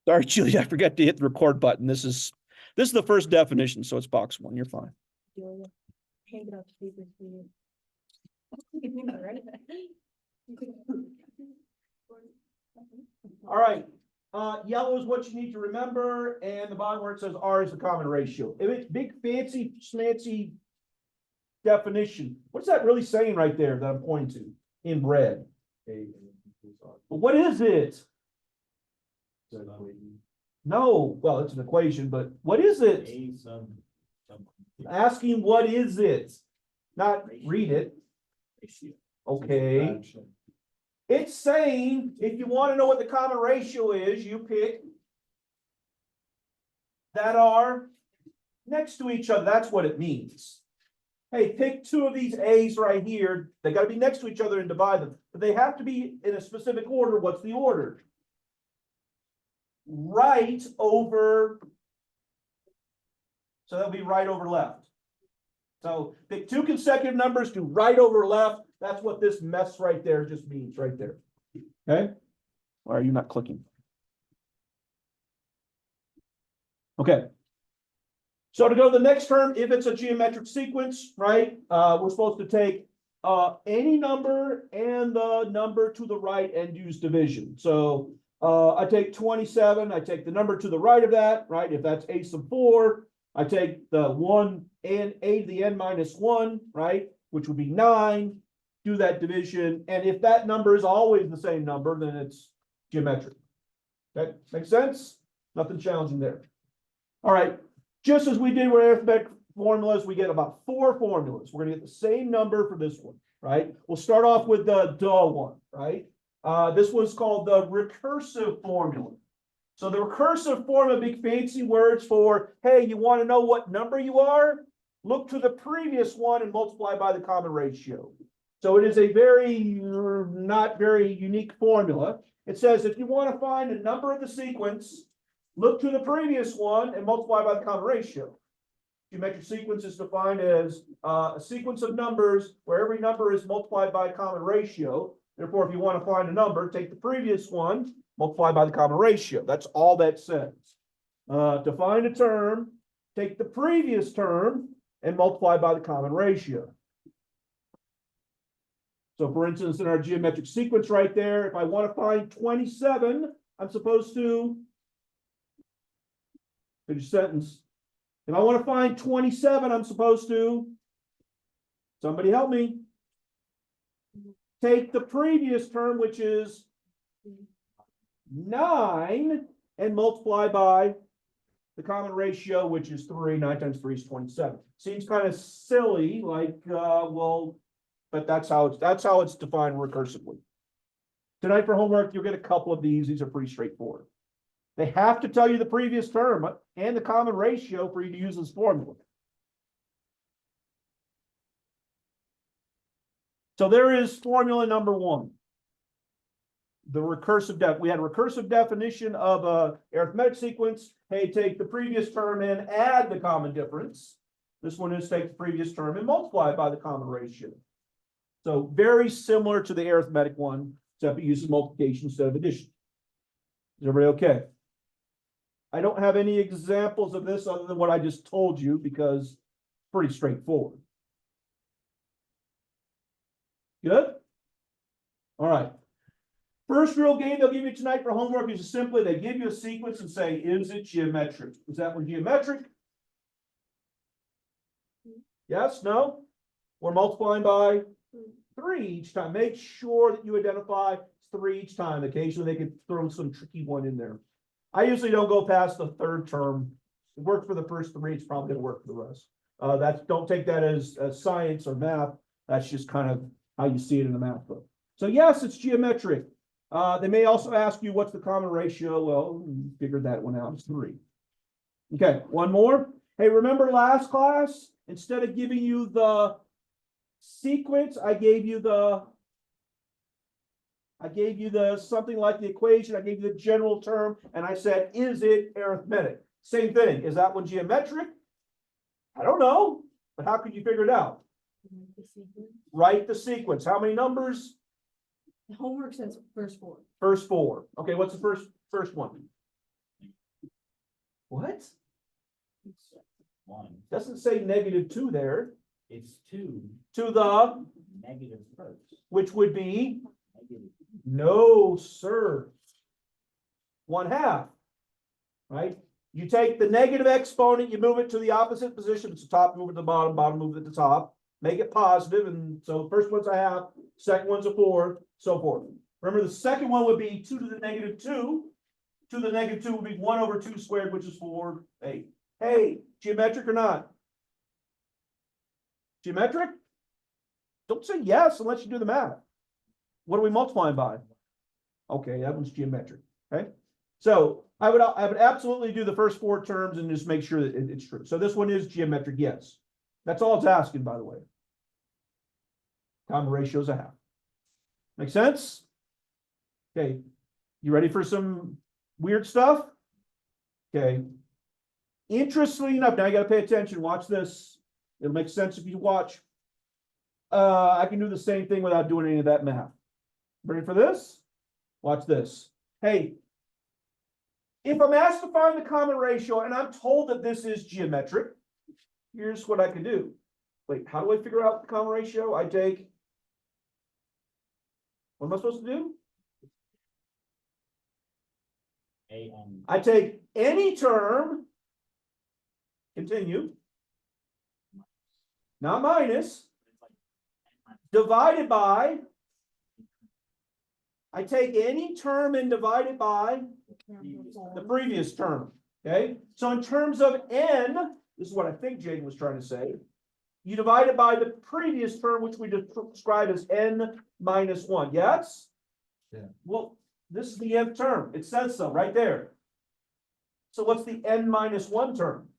Sorry, Julie, I forgot to hit the record button. This is the first definition, so it's box 1. You're fine. Hand it out to people, please. All right. Yellow is what you need to remember, and the bottom where it says R is the common ratio. If it's big, fancy, schmancy definition, what's that really saying right there that I'm pointing to in red? But what is it? No, well, it's an equation, but what is it? Asking what is it? Not read it. Okay. It's saying if you want to know what the common ratio is, you pick that are next to each other. That's what it means. Hey, pick 2 of these A's right here. They got to be next to each other and divide them. But they have to be in a specific order. What's the order? Right over. So that'll be right over left. So pick 2 consecutive numbers to right over left. That's what this mess right there just means right there. Okay. Why are you not clicking? Okay. So to go to the next term, if it's a geometric sequence, right, we're supposed to take any number and the number to the right and use division. So I take 27, I take the number to the right of that, right? If that's a sub 4, I take the 1 and a to the n minus 1, right? Which would be 9. Do that division, and if that number is always the same number, then it's geometric. Okay, makes sense? Nothing challenging there. All right, just as we did with arithmetic formulas, we get about 4 formulas. We're gonna get the same number for this one, right? We'll start off with the duh one, right? This was called the recursive formula. So the recursive formula, big fancy words for, hey, you want to know what number you are? Look to the previous one and multiply by the common ratio. So it is a not very unique formula. It says if you want to find a number of the sequence, look to the previous one and multiply by the common ratio. Geometric sequence is defined as a sequence of numbers where every number is multiplied by a common ratio. Therefore, if you want to find a number, take the previous one, multiply by the common ratio. That's all that says. To find a term, take the previous term and multiply by the common ratio. So for instance, in our geometric sequence right there, if I want to find 27, I'm supposed to finish a sentence. If I want to find 27, I'm supposed to, somebody help me, take the previous term, which is 9, and multiply by the common ratio, which is 3. 9 times 3 is 27. Seems kind of silly, like, well, but that's how it's defined recursively. Tonight for homework, you'll get a couple of these. These are pretty straightforward. They have to tell you the previous term and the common ratio for you to use this formula. So there is formula number 1. The recursive we had a recursive definition of a arithmetic sequence. Hey, take the previous term and add the common difference. This one is take the previous term and multiply it by the common ratio. So very similar to the arithmetic one, except it uses multiplication instead of addition. Is everybody okay? I don't have any examples of this other than what I just told you because it's pretty straightforward. Good? All right. First real game they'll give you tonight for homework is simply they give you a sequence and say, is it geometric? Is that one geometric? Yes, no? We're multiplying by 3 each time. Make sure that you identify 3 each time. Occasionally they could throw some tricky one in there. I usually don't go past the 3rd term. It worked for the first 3. It's probably going to work for the rest. Don't take that as science or math. That's just kind of how you see it in the math book. So yes, it's geometric. They may also ask you what's the common ratio. Well, you figured that one out. It's 3. Okay, one more. Hey, remember last class? Instead of giving you the sequence, I gave you the something like the equation. I gave you the general term, and I said, is it arithmetic? Same thing. Is that one geometric? I don't know, but how could you figure it out? Write the sequence. How many numbers? The homework says first 4. First 4. Okay, what's the first one? What? It's 1. Doesn't say -2 there. It's 2 To the, negative first. which would be, Negative. no, sir. 1/2. Right? You take the negative exponent, you move it to the opposite position. It's the top, move it to the bottom, bottom, move it to the top. Make it positive, and so the first one's a half, second one's a 4, so forth. Remember, the second one would be 2 to the -2. 2 to the -2 would be 1/2 squared, which is 4/8. Hey, geometric or not? Geometric? Don't say yes unless you do the math. What are we multiplying by? Okay, that one's geometric, okay? So I would absolutely do the first 4 terms and just make sure that it's true. So this one is geometric, yes. That's all it's asking, by the way. Common ratio is a half. Make sense? Okay, you ready for some weird stuff? Okay. Interestingly enough, now you gotta pay attention, watch this. It'll make sense if you watch. I can do the same thing without doing any of that math. Ready for this? Watch this. Hey, if I'm asked to find the common ratio and I'm told that this is geometric, here's what I can do. Wait, how do I figure out the common ratio? I take, what am I supposed to do? I take any term, continue, not minus, divided by, I take any term and divide it by the previous term, okay? So in terms of n, this is what I think Jaden was trying to say, you divide it by the previous term, which we describe as n minus 1, yes? Yeah. Well, this is the nth term, it says so right there. So what's the n minus 1 term?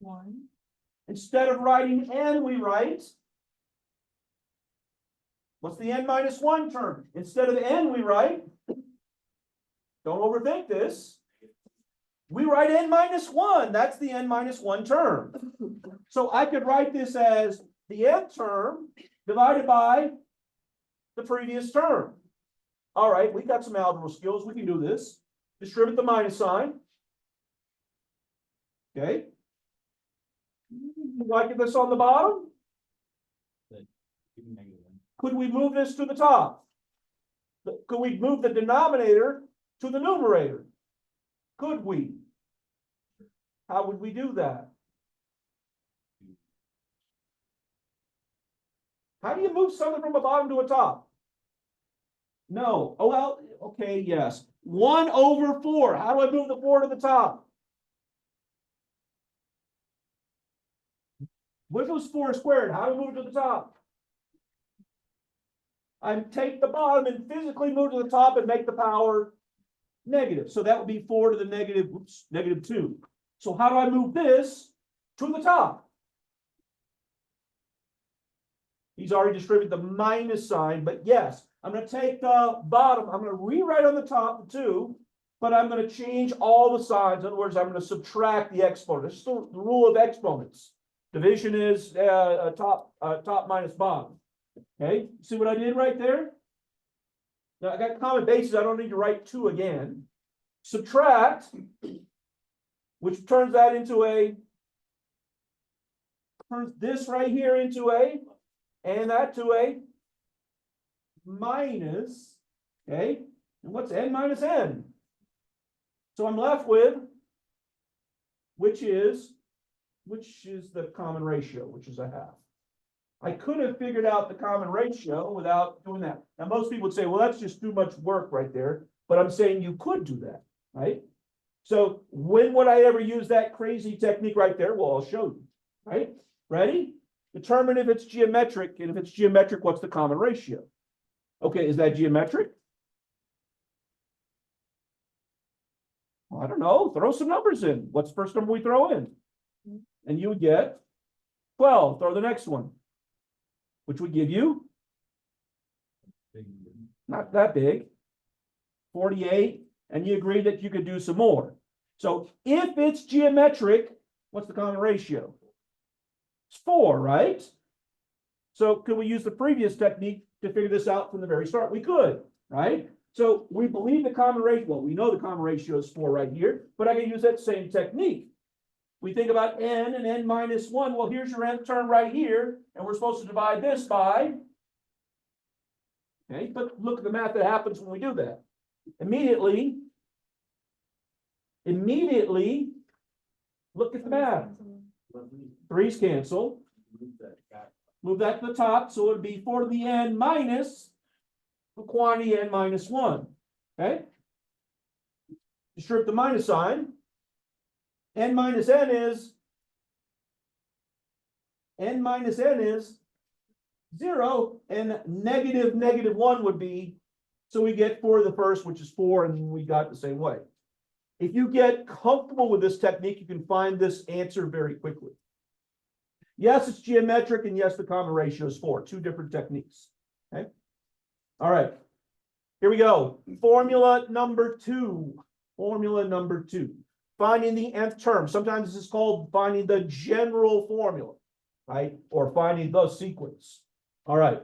1. Instead of writing n, we write, what's the n minus 1 term? Instead of n, we write, don't overthink this, we write n minus 1. That's the n minus 1 term. So I could write this as the nth term divided by the previous term. All right, we got some algebra skills. We can do this. Distribute the minus sign. Okay. Like this on the bottom? Could we move this to the top? Could we move the denominator to the numerator? Could we? How would we do that? How do you move something from a bottom to a top? No. Oh, well, okay, yes. 1/4. How do I move the 4 to the top? What if it was 4 squared? How do I move it to the top? I take the bottom and physically move to the top and make the power negative. So that would be 4 to the -2. So how do I move this to the top? He's already distributed the minus sign, but yes, I'm going to take the bottom, I'm going to rewrite on the top the 2, but I'm going to change all the signs. In other words, I'm going to subtract the exponent. This is the rule of exponents. Division is top minus bottom. Okay, see what I did right there? Now I got common bases, I don't need to write 2 again. Subtract, which turns that into turns this right here into and that to a minus, okay? And what's n minus n? So I'm left with, which is the common ratio, which is a half. I could have figured out the common ratio without doing that. Now, most people would say, well, that's just too much work right there. But I'm saying you could do that, right? So when would I ever use that crazy technique right there? Well, I'll show you, right? Ready? Determine if it's geometric, and if it's geometric, what's the common ratio? Okay, is that geometric? Well, I don't know. Throw some numbers in. What's the first number we throw in? And you would get 12. Throw the next one, which would give you not that big, 48, and you agree that you could do some more. So if it's geometric, what's the common ratio? It's 4, right? So could we use the previous technique to figure this out from the very start? We could, right? So we believe the common ratio, well, we know the common ratio is 4 right here, but I can use that same technique. We think about n and n minus 1. Well, here's your nth term right here, and we're supposed to divide this by. Okay, but look at the math that happens when we do that. Immediately, look at the math. Threes cancel. Move that back. Move that to the top, so it would be 4 to the n minus the quantity n minus 1. Okay? Strip the minus sign. N minus n is 0, and negative 1 would be, so we get 4 to the first, which is 4, and we got the same way. If you get comfortable with this technique, you can find this answer very quickly. Yes, it's geometric, and yes, the common ratio is 4. Two different techniques. Okay. All right. Here we go. Formula number 2. Finding the nth term. Sometimes this is called finding the general formula, right? Or finding the sequence. All right.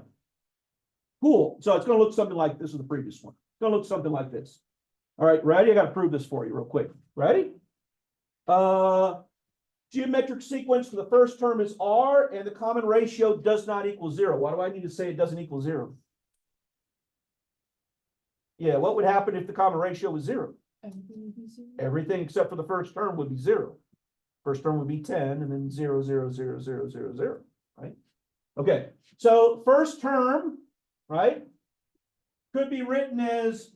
Cool. So it's going to look something like this with the previous one. It's going to look something like this. All right, ready? I got to prove this for you real quick. Ready? Geometric sequence for the first term is r, and the common ratio does not equal 0. Why do I need to say it doesn't equal 0? Yeah, what would happen if the common ratio was 0? Everything except for the first term would be 0. First term would be 10, and then 0, 0, 0, 0, 0, 0, right? Okay, so first term, right, could be written as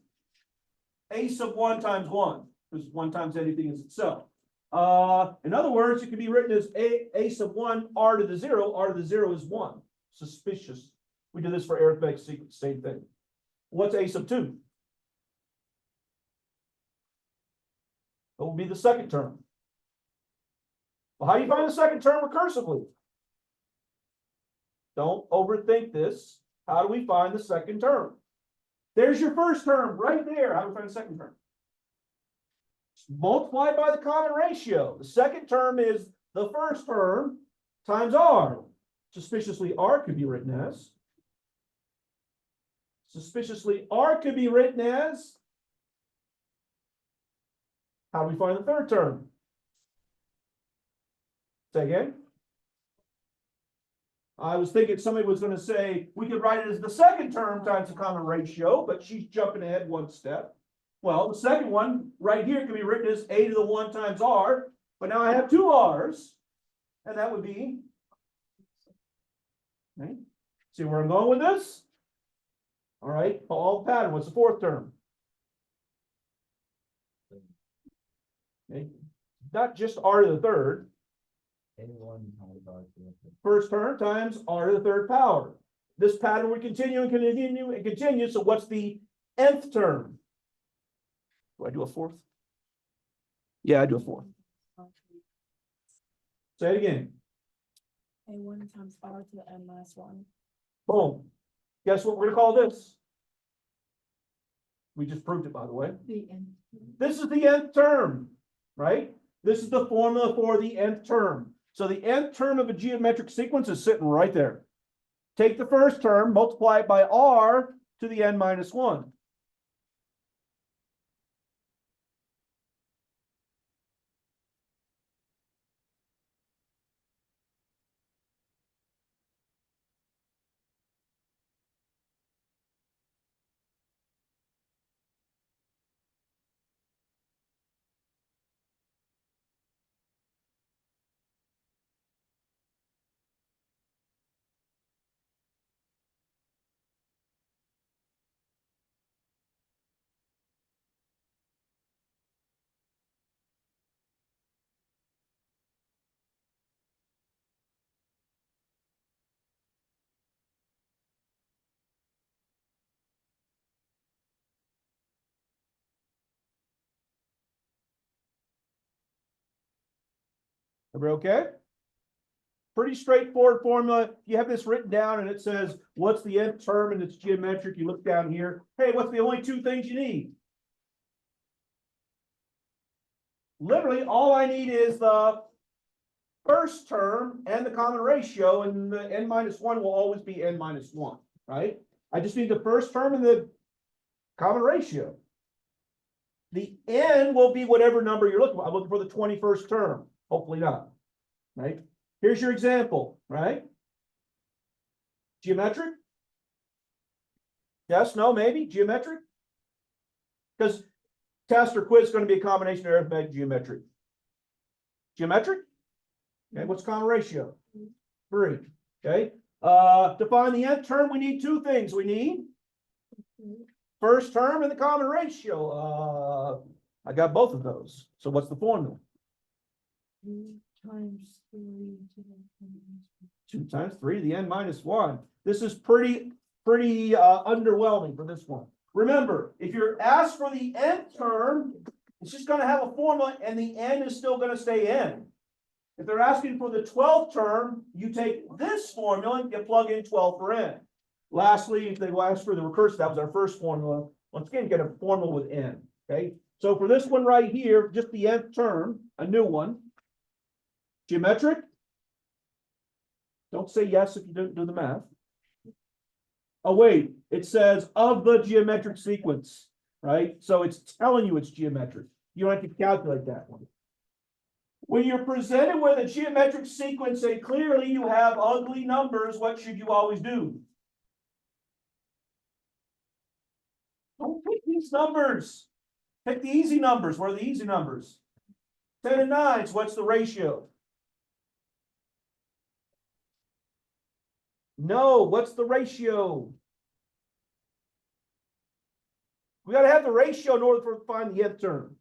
a sub 1 times 1, because 1 times anything is itself. In other words, it could be written as a sub 1 r to the 0. R to the 0 is 1. Suspicious. We do this for arithmetic sequence, same thing. What's a sub 2? That will be the second term. Well, how do you find the second term recursively? Don't overthink this. How do we find the second term? There's your first term right there. How do we find the second term? Multiply by the common ratio. The second term is the first term times r. Suspiciously, r could be written as. How do we find the third term? Say again. I was thinking somebody was going to say we could write it as the second term times the common ratio, but she's jumping ahead one step. Well, the second one right here can be written as a to the 1 times r, but now I have 2 r's, and that would be. Okay. See where I'm going with this? All right, follow the pattern. What's the fourth term? Okay. Not just r to the third. First term times r to the third power. This pattern would continue and continue and continue. So what's the nth term? Do I do a fourth? Yeah, I do a fourth. Say it again. A1 times r to the n minus 1. Boom. Guess what we're going to call this? We just proved it, by the way. The n. This is the nth term, right? This is the formula for the nth term. So the nth term of a geometric sequence is sitting right there. Take the first term, multiply it by r to the n minus 1. Everybody okay? Pretty straightforward formula. You have this written down and it says, what's the nth term and it's geometric. You look down here. Hey, what's the only 2 things you need? Literally, all I need is the first term and the common ratio, and the n minus 1 will always be n minus 1, right? I just need the first term and the common ratio. The n will be whatever number you're looking for. I'm looking for the 21st term. Hopefully not. Right? Here's your example, right? Geometric? Yes, no, maybe? Geometric? Because test or quiz is going to be a combination of arithmetic and geometric. Geometric? Okay, what's common ratio? 3. Okay. To find the nth term, we need two things. We need first term and the common ratio. I got both of those. So what's the formula? 2 times 3 to the 2 times 3 to the n minus 1. This is pretty underwhelming for this one. Remember, if you're asked for the nth term, it's just going to have a formula and the n is still going to stay n. If they're asking for the 12th term, you take this formula and you plug in 12 for n. Lastly, if they ask for the recursive, that was our first formula. Once again, get a formula with n. Okay. So for this one right here, just the nth term, a new one. Geometric. Don't say yes if you didn't do the math. Oh, wait, it says of the geometric sequence, right? So it's telling you it's geometric. You don't have to calculate that one. When you're presented with a geometric sequence and clearly you have ugly numbers, what should you always do? Don't pick these numbers. Pick the easy numbers. What are the easy numbers? 10 and 9. So what's the ratio? No, what's the ratio? We got to have the ratio in order to find the nth term.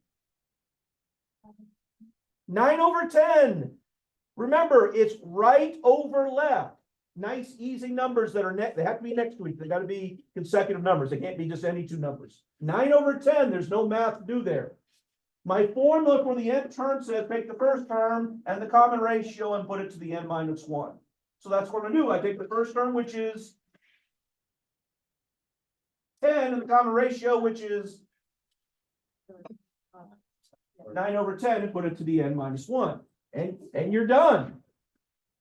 9/10. Remember, it's right over left. Nice, easy numbers that are they have to be next to each other. They got to be consecutive numbers. They can't be just any two numbers. 9/10. There's no math to do there. My formula for the nth term says take the first term and the common ratio and put it to the n minus 1. So that's what I'm going to do. I take the first term, which is 10, and the common ratio, which is 9/10, and put it to the n minus 1. And you're done.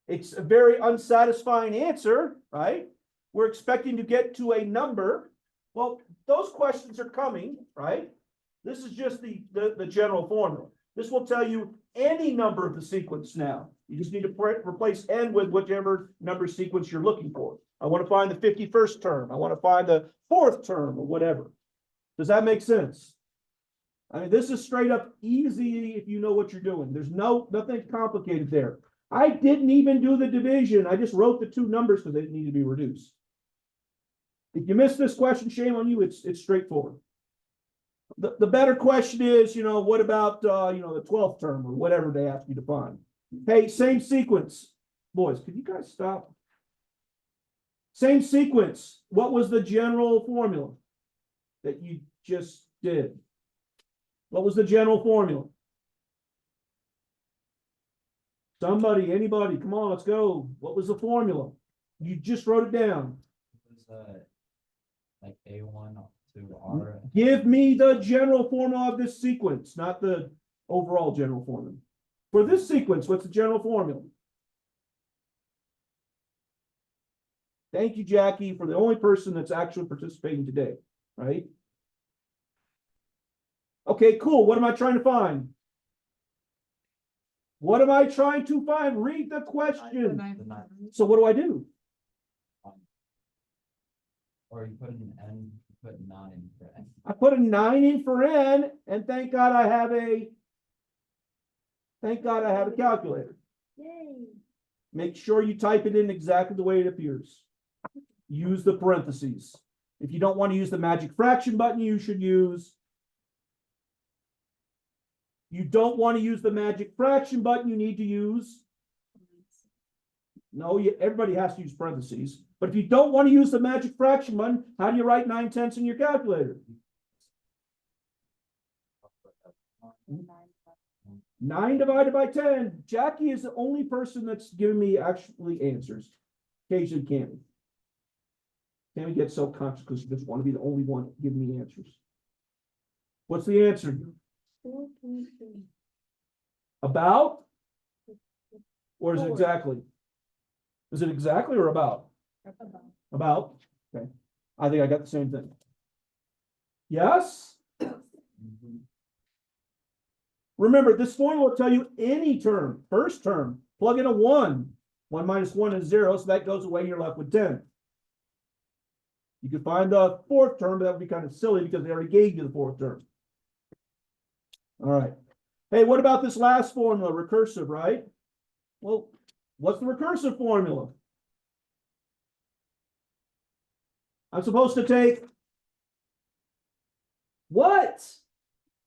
It's a very unsatisfying answer, right? We're expecting to get to a number. Well, those questions are coming, right? This is just the general formula. This will tell you any number of the sequence now. You just need to replace n with whichever number sequence you're looking for. I want to find the 51st term. I want to find the 4th term or whatever. Does that make sense? I mean, this is straight up easy if you know what you're doing. There's nothing complicated there. I didn't even do the division. I just wrote the two numbers because they didn't need to be reduced. If you missed this question, shame on you. It's straightforward. The better question is, what about, the 12th term or whatever they ask you to find. Hey, same sequence. Boys, could you guys stop? Same sequence. What was the general formula that you just did? What was the general formula? Somebody, anybody, come on, let's go. What was the formula? You just wrote it down. It was like A1 to R. Give me the general formula of this sequence, not the overall general formula. For this sequence, what's the general formula? Thank you, Jackie, for the only person that's actually participating today, right? Okay, cool. What am I trying to find? What am I trying to find? Read the question. So what do I do? Or you put in N, you put 9 for N. I put a 9 in for n, and thank God I have a calculator. Yay. Make sure you type it in exactly the way it appears. Use the parentheses. If you don't want to use the magic fraction button, you should use. You don't want to use the magic fraction button, you need to use. No, everybody has to use parentheses. But if you don't want to use the magic fraction button, how do you write 9/10 in your calculator? 9 divided by 10. Jackie is the only person that's giving me actually answers. Occasionally Cammy. Cammy gets so conscious because she just want to be the only one giving me answers. What's the answer? 4.3. About? Or is it 4. exactly? Is it exactly or about? About. About? Okay. I think I got the same thing. Yes? Mhm. Remember, this formula will tell you any term, first term, plug in a 1. 1 minus 1 is 0, so that goes away, you're left with 10. You can find the fourth term, but that would be kind of silly because they already gave you the fourth term. All right. Hey, what about this last formula, recursive, right? Well, what's the recursive formula? I'm supposed to take what?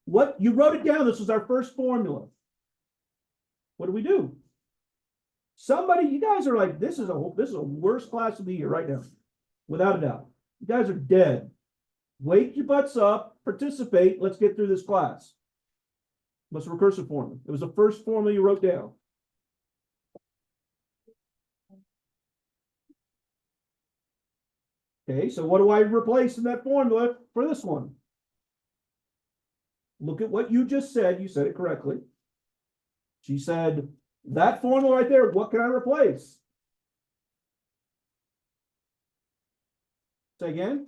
What? You wrote it down. This was our first formula. What do? Somebody, you guys are like, this is a worst class of the year right now, without a doubt. You guys are dead. Wake your butts up, participate. Let's get through this class. What's the recursive formula? It was the first formula you wrote down. Okay, so what do I replace in that formula for this one? Look at what you just said. You said it correctly. She said, that formula right there, what can I replace? Say again.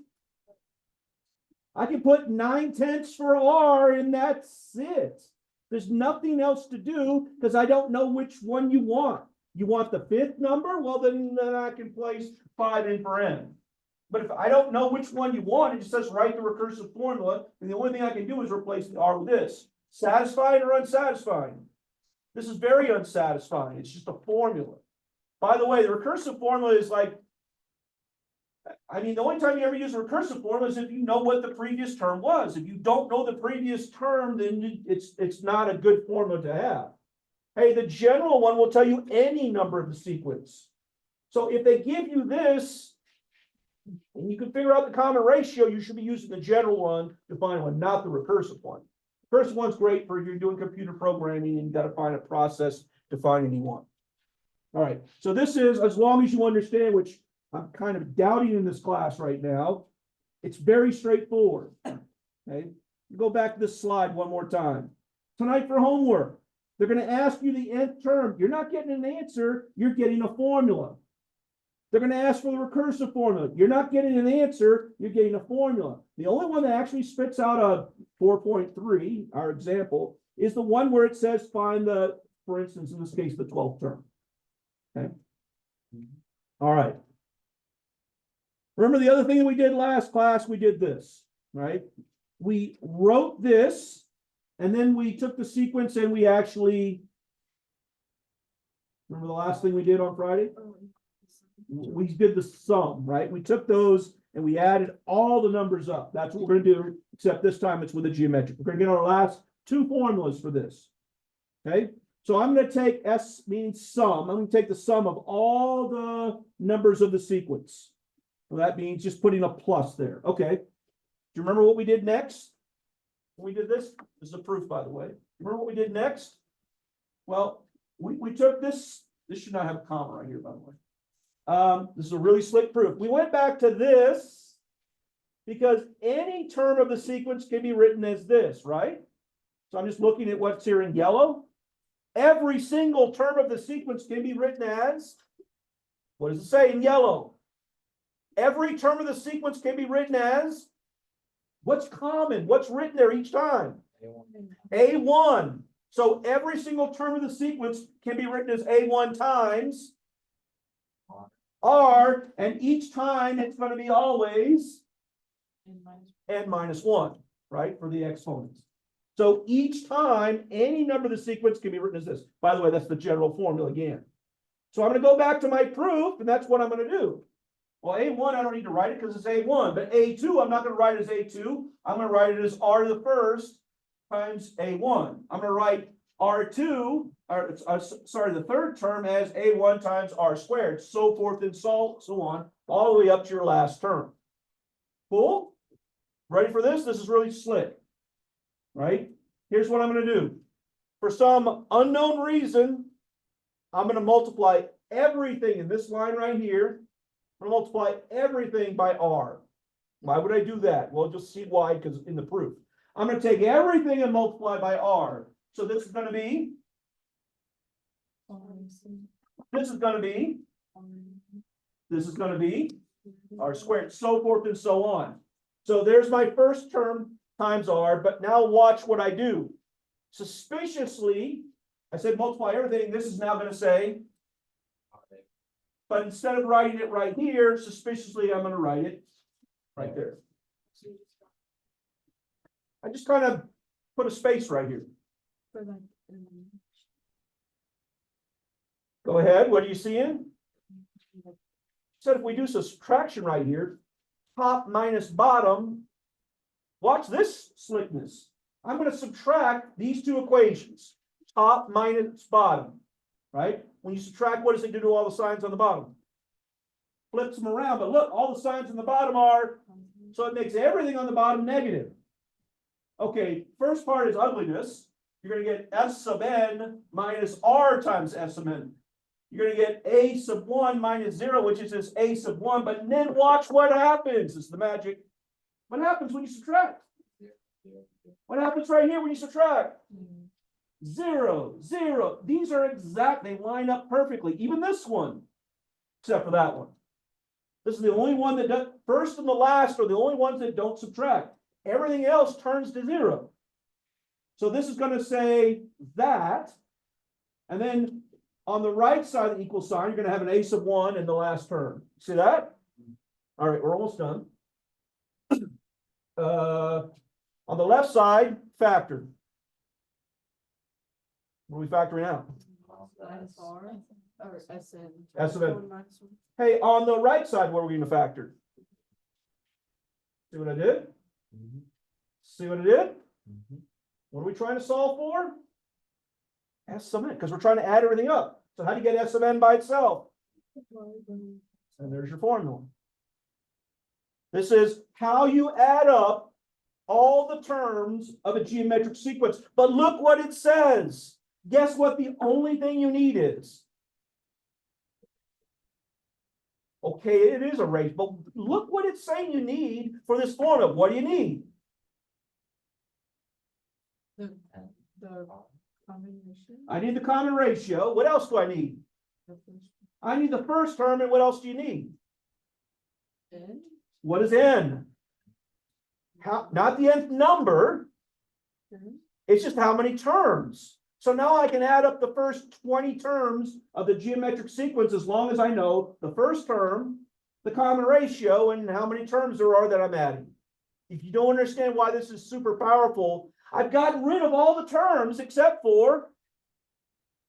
I can put 9/10 for R and that's it. There's nothing else to do because I don't know which one you want. You want the fifth number? Well, then I can place 5 in for N. But if I don't know which one you want, it just says write the recursive formula, and the only thing I can do is replace the R with this. Satisfying or unsatisfying? This is very unsatisfying. It's just a formula. By the way, the recursive formula is like, I mean, the only time you ever use a recursive formula is if you know what the previous term was. If you don't know the previous term, then it's not a good formula to have. Hey, the general one will tell you any number of the sequence. So if they give you this, and you can figure out the common ratio, you should be using the general one to find one, not the recursive one. The recursive one's great for if you're doing computer programming and you got to find a process to find any one. All right, so this is, as long as you understand, which I'm kind of doubting in this class right now, it's very straightforward. Okay, go back to this slide one more time. Tonight for homework, they're going to ask you the nth term. You're not getting an answer, you're getting a formula. They're going to ask for the recursive formula. You're not getting an answer, you're getting a formula. The only one that actually spits out a 4.3, our example, is the one where it says find the, for instance, in this case, the 12th term. Okay. All right. Remember the other thing that we did last class? We did this, right? We wrote this, and then we took the sequence and we actually, remember the last thing we did on Friday? We did the sum, right? We took those and we added all the numbers up. That's what we're going to do, except this time it's with a geometric. We're going to get our last 2 formulas for this. Okay, so I'm going to take S means sum. I'm going to take the sum of all the numbers of the sequence. Well, that means just putting a plus there. Okay. Do you remember what we did next? When we did this? This is a proof, by the way. Remember what we did next? Well, we took this. This should not have a comma right here, by the way. This is a really slick proof. We went back to this because any term of the sequence can be written as this, right? So I'm just looking at what's here in yellow. Every single term of the sequence can be written as, what does it say in yellow? Every term of the sequence can be written as, what's common? What's written there each time? A1. So every single term of the sequence can be written as A1 times R, and each time it's going to be always n minus 1, right, for the exponents. So each time, any number of the sequence can be written as this. By the way, that's the general formula again. So I'm going to go back to my proof, and that's what I'm going to do. Well, A1, I don't need to write it because it's A1, but A2, I'm not going to write it as A2. I'm going to write it as R to the first times A1. I'm going to write R2, or sorry, the third term as A1 times R squared, so forth and so on, all the way up to your last term. Cool? Ready for this? This is really slick, right? Here's what I'm going to do. For some unknown reason, I'm going to multiply everything in this line right here. I'm going to multiply everything by R. Why would I do that? Well, just see why, because in the proof. I'm going to take everything and multiply by R. So this is going to be, this is going to be, this is going to be R squared, so forth and so on. So there's my first term times r, but now watch what I do. Suspiciously, I said multiply everything. This is now going to say, but instead of writing it right here, suspiciously, I'm going to write it right there. I just kind of put a space right here. For the, Go ahead. What are you seeing? Said if we do subtraction right here, top minus bottom, watch this slickness. I'm going to subtract these two equations, top minus bottom, right? When you subtract, what does it do to all the signs on the bottom? Flips them around, but look, all the signs on the bottom are, so it makes everything on the bottom negative. Okay, first part is ugliness. You're going to get S sub n minus R times S sub n. You're going to get A sub 1 minus 0, which is this A sub 1, but then watch what happens. This is the magic. What happens when you subtract? What happens right here when you subtract? 0, 0. These are exact, they line up perfectly. Even this one, except for that one. This is the only one that does, first and the last are the only ones that don't subtract. Everything else turns to 0. So this is going to say that, and then on the right side of the equal sign, you're going to have an A sub 1 in the last term. See that? All right, we're almost done. On the left side, factor. What are we factoring out? minus R, or SN. S of n. Minus one. Hey, on the right side, what are we going to factor? See what I did? See what I did? What are we trying to solve for? S sub n, because we're trying to add everything up. So how do you get S sub n by itself? And there's your formula. This is how you add up all the terms of a geometric sequence. But look what it says. Guess what the only thing you need is? Okay, it is a rate, but look what it's saying you need for this formula. What do you need? The combination. I need the common ratio. What else do I need? The first I need the first term, and what else do you need? N. What is n? How, not the nth number. It's just how many terms. So now I can add up the first 20 terms of the geometric sequence as long as I know the first term, the common ratio, and how many terms there are that I'm adding. If you don't understand why this is super powerful, I've gotten rid of all the terms except for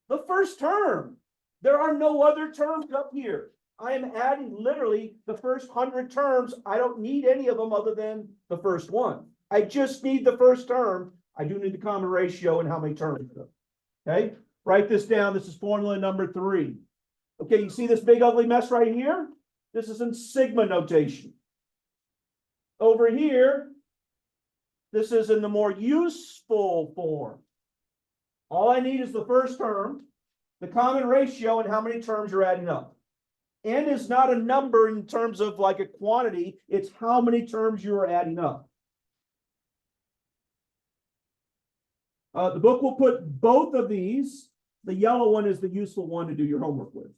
the first term. There are no other terms up here. I am adding literally the first 100 terms. I don't need any of them other than the first one. I just need the first term. I do need the common ratio and how many terms. Okay, write this down. This is formula number 3. Okay, you see this big ugly mess right here? This is in sigma notation. Over here, this is in the more useful form. All I need is the first term, the common ratio, and how many terms you're adding up. N is not a number in terms of like a quantity, it's how many terms you are adding up. The book will put both of these. The yellow one is the useful one to do your homework with.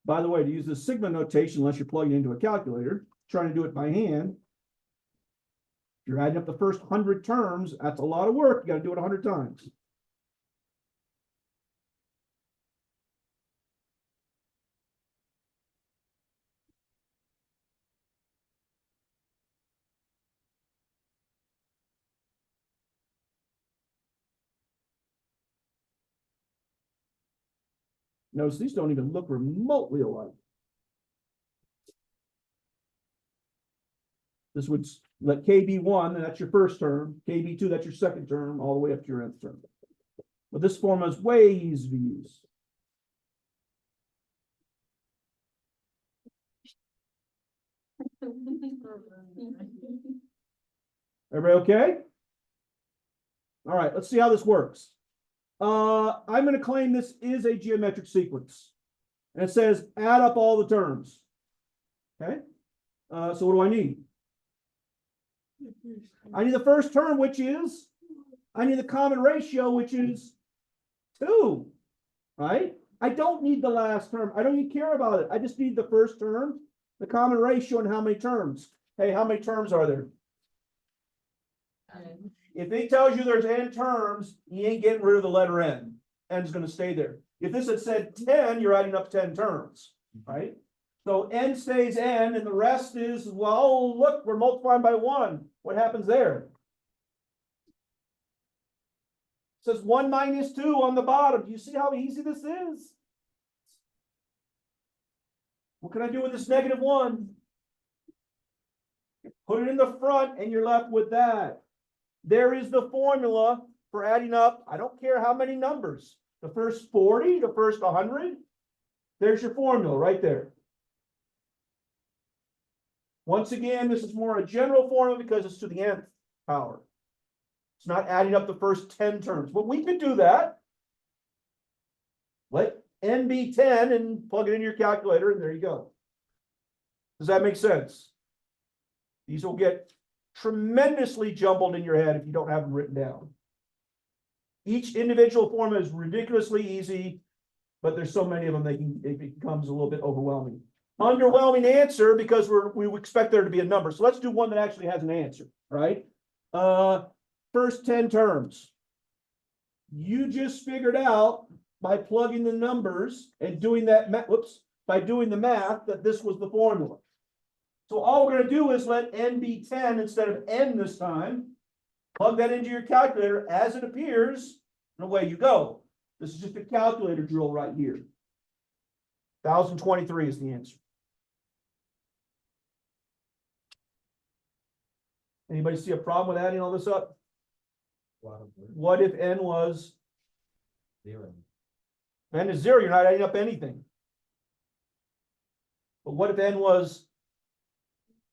By the way, to use the sigma notation, unless you're plugging into a calculator, trying to do it by hand, if you're adding up the first 100 terms, that's a lot of work. You got to do it 100 times. Notice these don't even look remotely alike. This would let KB1, and that's your first term, KB2, that's your second term, all the way up to your nth term. But this formula is way easy to use. Everybody okay? All right, let's see how this works. I'm going to claim this is a geometric sequence. And it says add up all the terms. Okay. So what do I need? I need the first term, which is, I need the common ratio, which is 2. Right? I don't need the last term. I don't even care about it. I just need the first term, the common ratio, and how many terms. Hey, how many terms are there? If he tells you there's n terms, he ain't getting rid of the letter n. N's going to stay there. If this had said 10, you're adding up 10 terms, right? So n stays n, and the rest is, well, look, we're multiplying by 1. What happens there? It says 1 minus 2 on the bottom. Do you see how easy this is? What can I do with this -1? Put it in the front, and you're left with that. There is the formula for adding up. I don't care how many numbers. The first 40, the first 100. There's your formula right there. Once again, this is more a general formula because it's to the nth power. It's not adding up the first 10 terms, but we could do that. Let n be 10 and plug it in your calculator, and there you go. Does that make sense? These will get tremendously jumbled in your head if you don't have them written down. Each individual formula is ridiculously easy, but there's so many of them it becomes a little bit overwhelming. Underwhelming answer because we expect there to be a number. So let's do one that actually has an answer, right? First 10 terms. You just figured out by plugging the numbers and doing that by doing the math that this was the formula. So all we're going to do is let n be 10 instead of n this time. Plug that into your calculator as it appears, and away you go. This is just a calculator drill right here. 1023 is the answer. Anybody see a problem with adding all this up? What if n was 0? N is 0, you're not adding up anything. But what if n was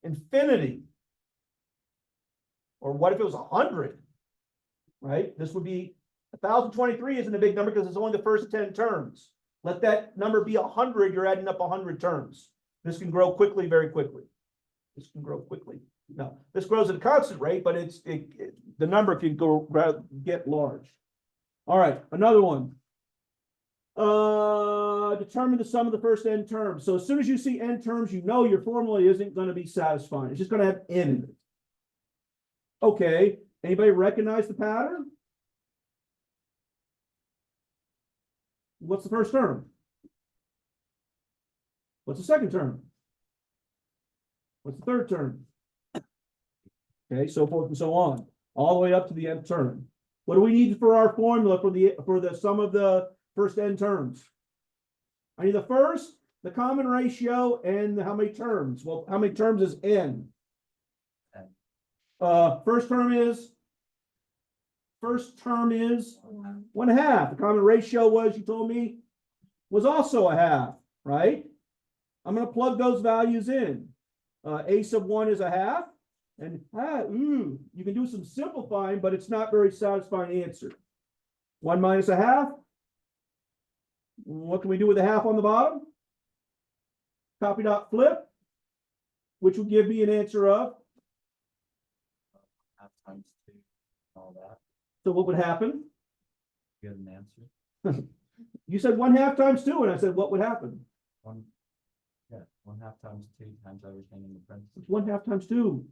infinity? Or what if it was 100? Right? This would be 1023 isn't a big number because it's only the first 10 terms. Let that number be 100, you're adding up 100 terms. This can grow quickly, very quickly. This can grow quickly. No, this grows at a constant rate, but the number can get large. All right, another one. Determine the sum of the first n terms. So as soon as you see n terms, you know your formula isn't going to be satisfying. It's just going to have n in it. Okay, anybody recognize the pattern? What's the first term? What's the second term? What's the third term? Okay, so forth and so on, all the way up to the nth term. What do we need for our formula for the sum of the first n terms? I need the first, the common ratio, and how many terms? Well, how many terms is n? First term is 1/2. The common ratio was, you told me, was also 1/2, right? I'm going to plug those values in. A sub 1 is 1/2. And you can do some simplifying, but it's not very satisfying answer. 1 minus 1/2. What can we do with the 1/2 on the bottom? Copy dot flip, which will give me an answer of. Half times 2, all that. So what would happen? Get an answer. You said 1/2 times 2, and I said what would happen? 1/2 times 2 times everything in the parentheses. It's 1/2 times 2.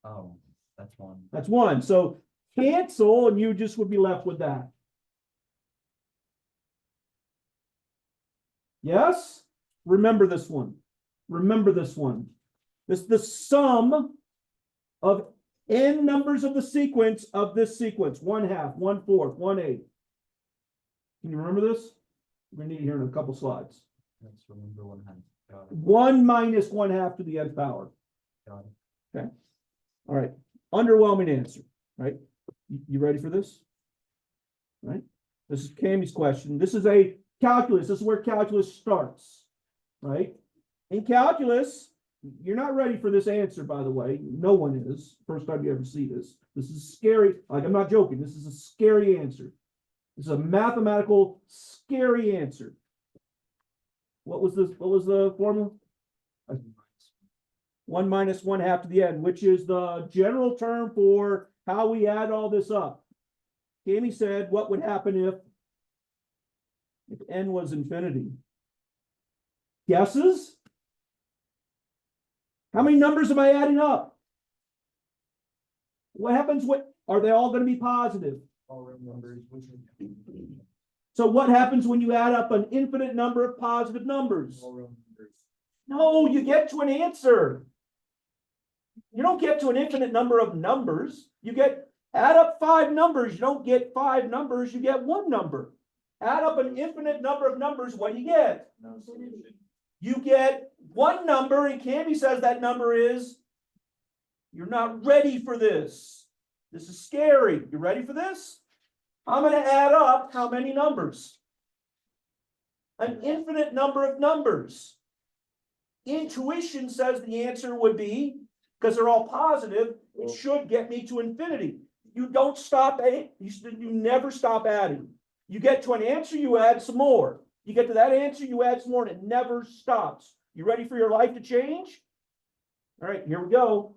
Oh, that's 1. That's 1. So cancel, and you just would be left with that. Yes? Remember this one. Remember this one. This is the sum of n numbers of the sequence of this sequence. 1/2, 1/4, 1/8. Can you remember this? We're going to need it here in a couple slides. Let's remember 1/2. Got it. 1 minus 1/2 to the nth power. Got it. Okay. All right. Underwhelming answer. Right? You ready for this? Right? This is Cammy's question. This is a calculus. This is where calculus starts. Right? In calculus, You're not ready for this answer, by the way. No one is. First time you ever see this. This is scary. Like, I'm not joking. This is a scary answer. This is a mathematical scary answer. What was this? What was the formula? 1 minus 1/2 to the n, which is the general term for how we add all this up. Jamie said, what would happen if n was infinity? Guesses? How many numbers am I adding up? What happens with, are they all going to be positive? All real numbers, which are So what happens when you add up an infinite number of positive numbers? all real numbers. No, you get to an answer. You don't get to an infinite number of numbers. You get, add up 5 numbers. You don't get 5 numbers. You get 1 number. Add up an infinite number of numbers. What do you get? No solution. You get 1 number, and Canby says that number is, you're not ready for this. This is scary. You ready for this? I'm going to add up how many numbers? An infinite number of numbers. Intuition says the answer would be, because they're all positive, it should get me to infinity. You don't stop, you never stop adding. You get to an answer, you add some more. You get to that answer, you add some more, and it never stops. You ready for your life to change? All right, here we go.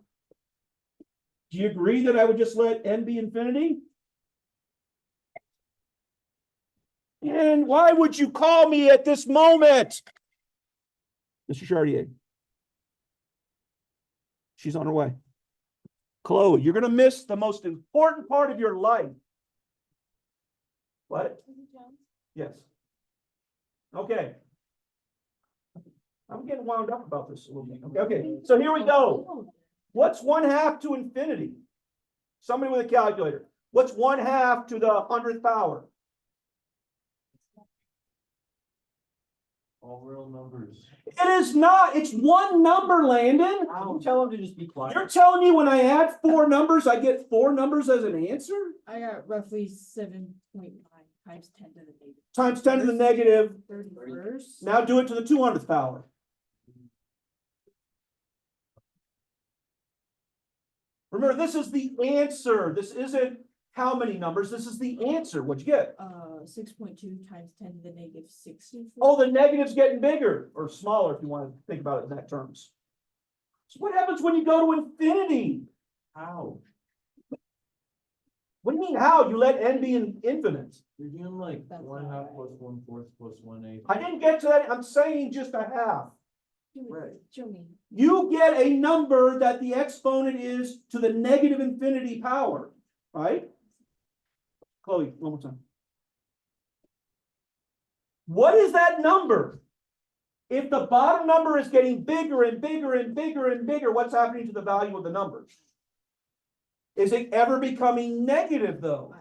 Do you agree that I would just let n be infinity? And why would you call me at this moment? Mr. Chartier. She's on her way. Chloe, you're going to miss the most important part of your life. What? Yes. Okay. I'm getting wound up about this a little bit. Okay, so here we go. What's 1/2 to infinity? Somebody with a calculator. What's 1/2 to the 100th power? All real numbers. It is not. It's 1 number, Landon. Can you tell him to just be quiet? You're telling me when I add 4 numbers, I get 4 numbers as an answer? I got roughly 7.9 times 10 to the negative. Times 10 to the negative. 31st. Now do it to the 200th power. Remember, this is the answer. This isn't how many numbers. This is the answer. What'd you get? 6.2 times 10 to the negative 64. Oh, the negative's getting bigger or smaller if you want to think about it in that terms. So what happens when you go to infinity? How? What do you mean how? You let n be infinite. You're doing like That's 1/2 not right. plus 1/4 plus 1/8. I didn't get to that. I'm saying just a half. Right. Show me. You get a number that the exponent is to the negative infinity power, right? Chloe, one more time. What is that number? If the bottom number is getting bigger and bigger and bigger and bigger, what's happening to the value of the numbers? Is it ever becoming negative though?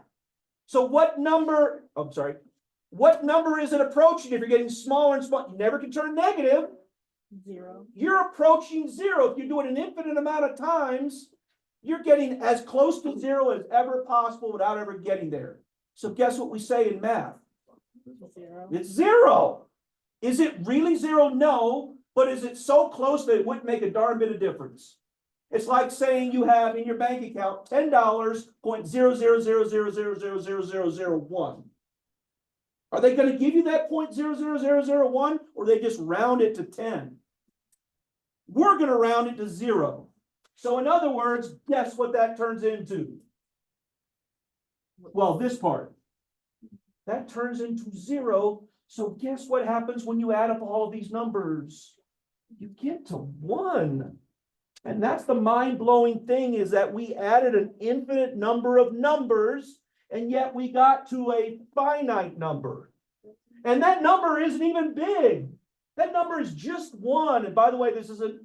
So what number, oh, I'm sorry, what number is it approaching if you're getting smaller and smaller? You never can turn negative. 0. You're approaching 0. If you do it an infinite amount of times, you're getting as close to 0 as ever possible without ever getting there. So guess what we say in math? 0. It's 0. Is it really 0? No, but is it so close that it wouldn't make a darn bit of difference? It's like saying you have in your bank account $10.0000000001. Are they going to give you that 0.00001 or they just round it to 10? We're going to round it to 0. So in other words, guess what that turns into? Well, this part. That turns into 0. So guess what happens when you add up all of these numbers? You get to 1. And that's the mind-blowing thing, is that we added an infinite number of numbers, and yet we got to a finite number. And that number isn't even big. That number is just 1. And by the way, this isn't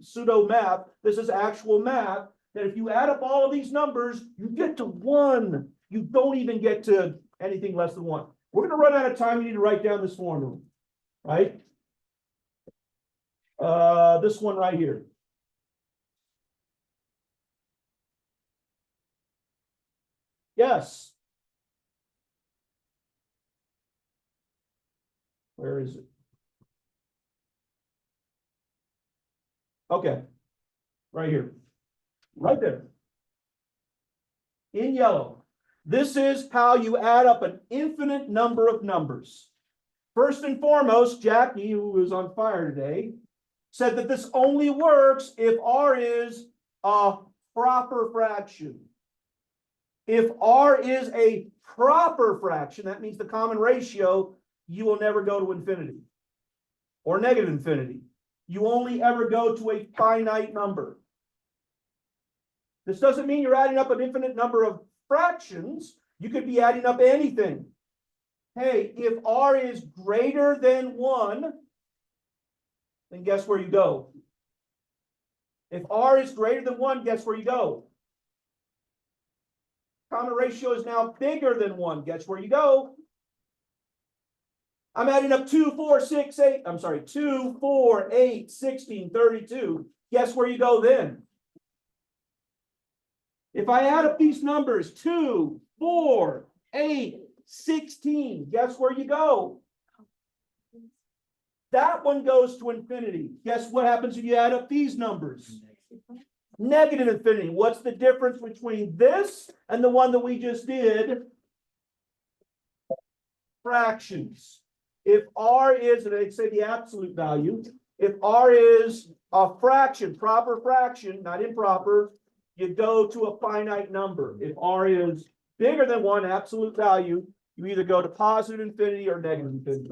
pseudo math. This is actual math. That if you add up all of these numbers, you get to 1. You don't even get to anything less than 1. We're going to run out of time. You need to write down this formula, right? This one right here. Yes. Where is it? Okay. Right here. Right there. In yellow. This is how you add up an infinite number of numbers. First and foremost, Jackie, who was on fire today, said that this only works if R is a proper fraction. If R is a proper fraction, that means the common ratio, you will never go to infinity or negative infinity. You only ever go to a finite number. This doesn't mean you're adding up an infinite number of fractions. You could be adding up anything. Hey, if R is greater than 1, then guess where you go? If R is greater than 1, guess where you go? Common ratio is now bigger than 1. Guess where you go? I'm adding up 2, 4, 6, 8. I'm sorry, 2, 4, 8, 16, 32. Guess where you go then? If I add up these numbers, 2, 4, 8, 16, guess where you go? That one goes to infinity. Guess what happens if you add up these numbers? Negative infinity. What's the difference between this and the one that we just did? Fractions. If R is, and they say the absolute value, if R is a fraction, proper fraction, not improper, you go to a finite number. If R is bigger than 1, absolute value, you either go to positive infinity or negative infinity.